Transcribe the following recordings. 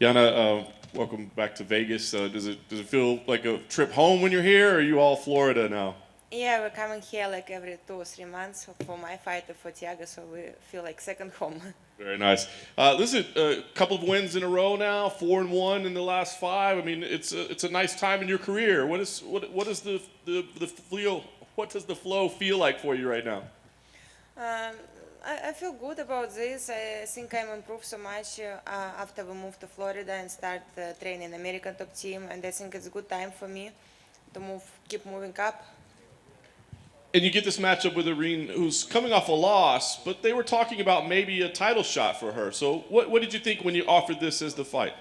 Yana, welcome back to Vegas. Does it feel like a trip home when you're here, or are you all Florida now? Yeah, we're coming here like every 2 or 3 months for my fight for Tiago, so we feel like second home. Very nice. Listen, a couple of wins in a row now, 4-1 in the last five. I mean, it's a nice time in your career. What is the feel? What does the flow feel like for you right now? Um, I feel good about this. I think I'm improved so much after we moved to Florida and start training American top team, and I think it's a good time for me to keep moving up. And you get this matchup with Irene, who's coming off a loss, but they were talking about maybe a title shot for her. So what did you think when you offered this as the fight?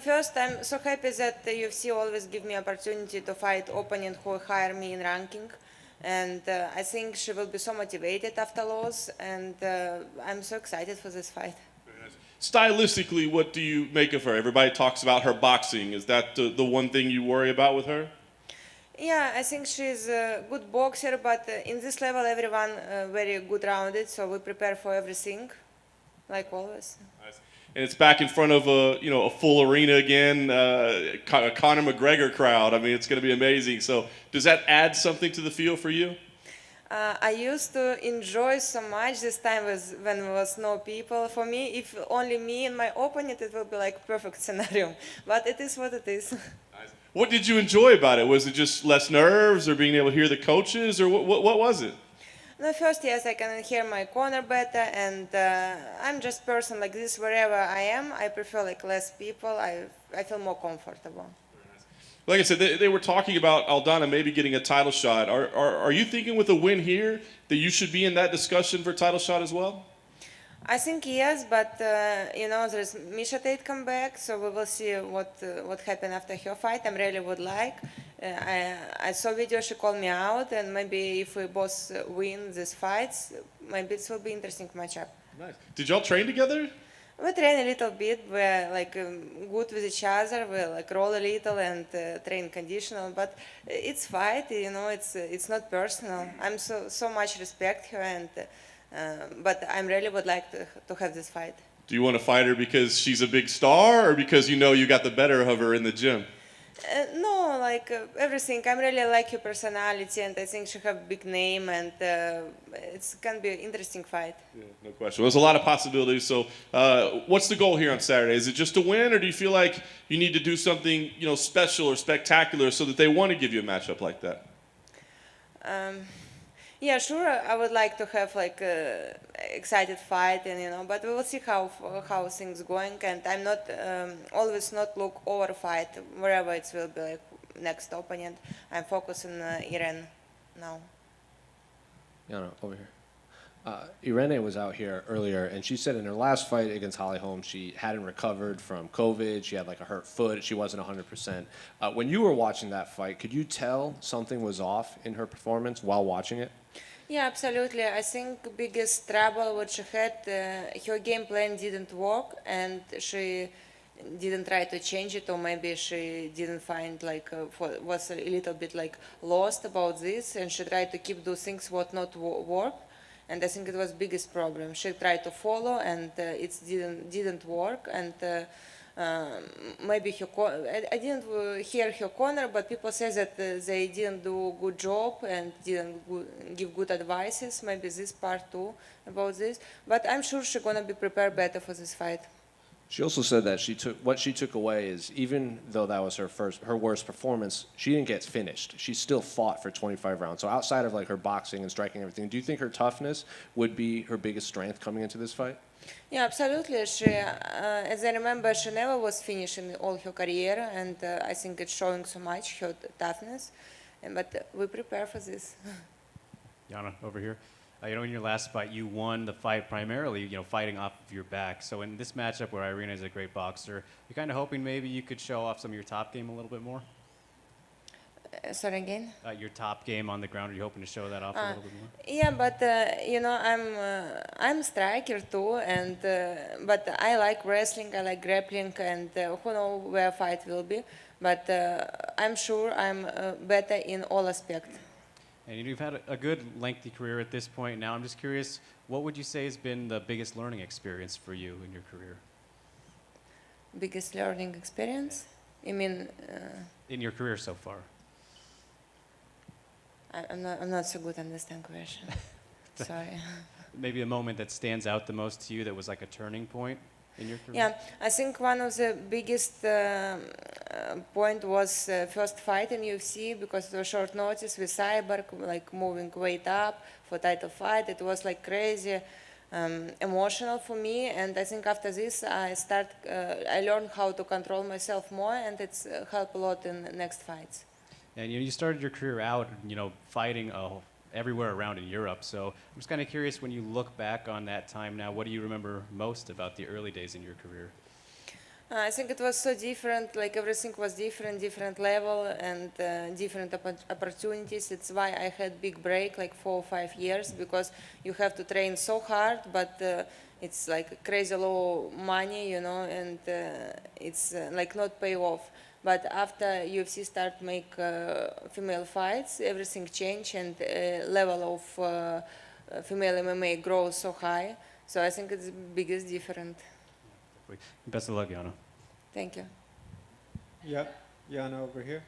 First, I'm so happy that the UFC always give me opportunity to fight opponent who higher me in ranking, and I think she will be so motivated after loss, and I'm so excited for this fight. Stylistically, what do you make of her? Everybody talks about her boxing. Is that the one thing you worry about with her? Yeah, I think she's a good boxer, but in this level, everyone very good rounded, so we prepare for everything, like always. Nice. And it's back in front of a full arena again, a Conor McGregor crowd. I mean, it's going to be amazing. So does that add something to the feel for you? I used to enjoy so much this time when there was no people. For me, if only me and my opponent, it will be like perfect scenario. But it is what it is. Nice. What did you enjoy about it? Was it just less nerves, or being able to hear the coaches, or what was it? No, first, yes, I can hear my corner better, and I'm just person like this wherever I am. I prefer like less people. I feel more comfortable. Like I said, they were talking about Aldana maybe getting a title shot. Are you thinking with a win here that you should be in that discussion for title shot as well? I think yes, but there's Misha Tate come back, so we will see what happened after her fight. I really would like. I saw video she called me out, and maybe if we both win these fights, maybe it will be interesting matchup. Nice. Did y'all train together? We train a little bit. We're like good with each other. We like roll a little and train conditional. But it's fight. It's not personal. I'm so much respect her, and but I really would like to have this fight. Do you want to fight her because she's a big star, or because you know you got the better of her in the gym? No, like everything. I really like her personality, and I think she have a big name, and it's gonna be an interesting fight. Yeah, no question. Well, there's a lot of possibilities. So, what's the goal here on Saturday? Is it just to win, or do you feel like you need to do something, special or spectacular so that they want to give you a matchup like that? Um, yeah, sure. I would like to have like a excited fight, and but we will see how things going. And I'm not always not look over fight wherever it will be like next opponent. I'm focusing on Irene now. Yana, over here. Irene was out here earlier, and she said in her last fight against Holly Holm, she hadn't recovered from COVID. She had like a hurt foot. She wasn't 100%. When you were watching that fight, could you tell something was off in her performance while watching it? Yeah, absolutely. I think biggest trouble what she had, her game plan didn't work, and she didn't try to change it, or maybe she didn't find like was a little bit like lost about this, and she tried to keep those things what not work, and I think it was biggest problem. She tried to follow, and it didn't work, and. Maybe I didn't hear her corner, but people say that they didn't do a good job and didn't give good advices. Maybe this part too about this, but I'm sure she's gonna be prepared better for this fight. She also said that what she took away is even though that was her worst performance, she didn't get finished. She still fought for 25 rounds. So outside of like her boxing and striking and everything, do you think her toughness would be her biggest strength coming into this fight? Yeah, absolutely. She, as I remember, she never was finished in all her career, and I think it's showing so much her toughness. But we prepare for this. Yana, over here. In your last fight, you won the fight primarily, fighting off of your back. So in this matchup where Irene is a great boxer, you're kind of hoping maybe you could show off some of your top game a little bit more? Sorry again. Your top game on the ground, are you hoping to show that off a little bit more? Yeah, but I'm striker too, and but I like wrestling, I like grappling, and who knows where fight will be. But I'm sure I'm better in all aspects. And you've had a good lengthy career at this point now. I'm just curious, what would you say has been the biggest learning experience for you in your career? Biggest learning experience? You mean? in your career so far? I'm not so good at understand question. Sorry. Maybe a moment that stands out the most to you that was like a turning point in your career? Yeah, I think one of the biggest point was first fight in UFC because it was short notice with Cyborg, like moving weight up for title fight. It was like crazy emotional for me, and I think after this I learned how to control myself more, and it's helped a lot in next fights. And you started your career out, fighting everywhere around in Europe. So I'm just kind of curious, when you look back on that time now, what do you remember most about the early days in your career? I think it was so different, like everything was different level and different opportunities. It's why I had big break, like 4 or 5 years, because you have to train so hard, but it's like crazy low money, and it's like not pay off. But after UFC start make female fights, everything change and level of female MMA grows so high. So I think it's the biggest difference. Best of luck, Yana. Thank you. Yeah, Yana over here.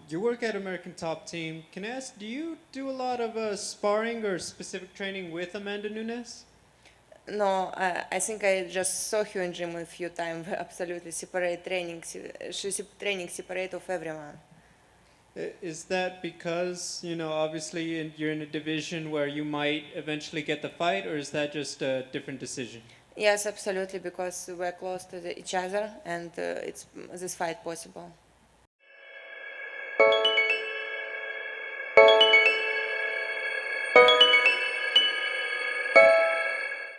You work at American Top Team. Can I ask, do you do a lot of sparring or specific training with Amanda Nunes? No, I think I just saw her in gym a few times. Absolutely separate training. She's training separate of everyone. Is that because, obviously you're in a division where you might eventually get the fight, or is that just a different decision? Yes, absolutely, because we're close to each other and it's this fight possible.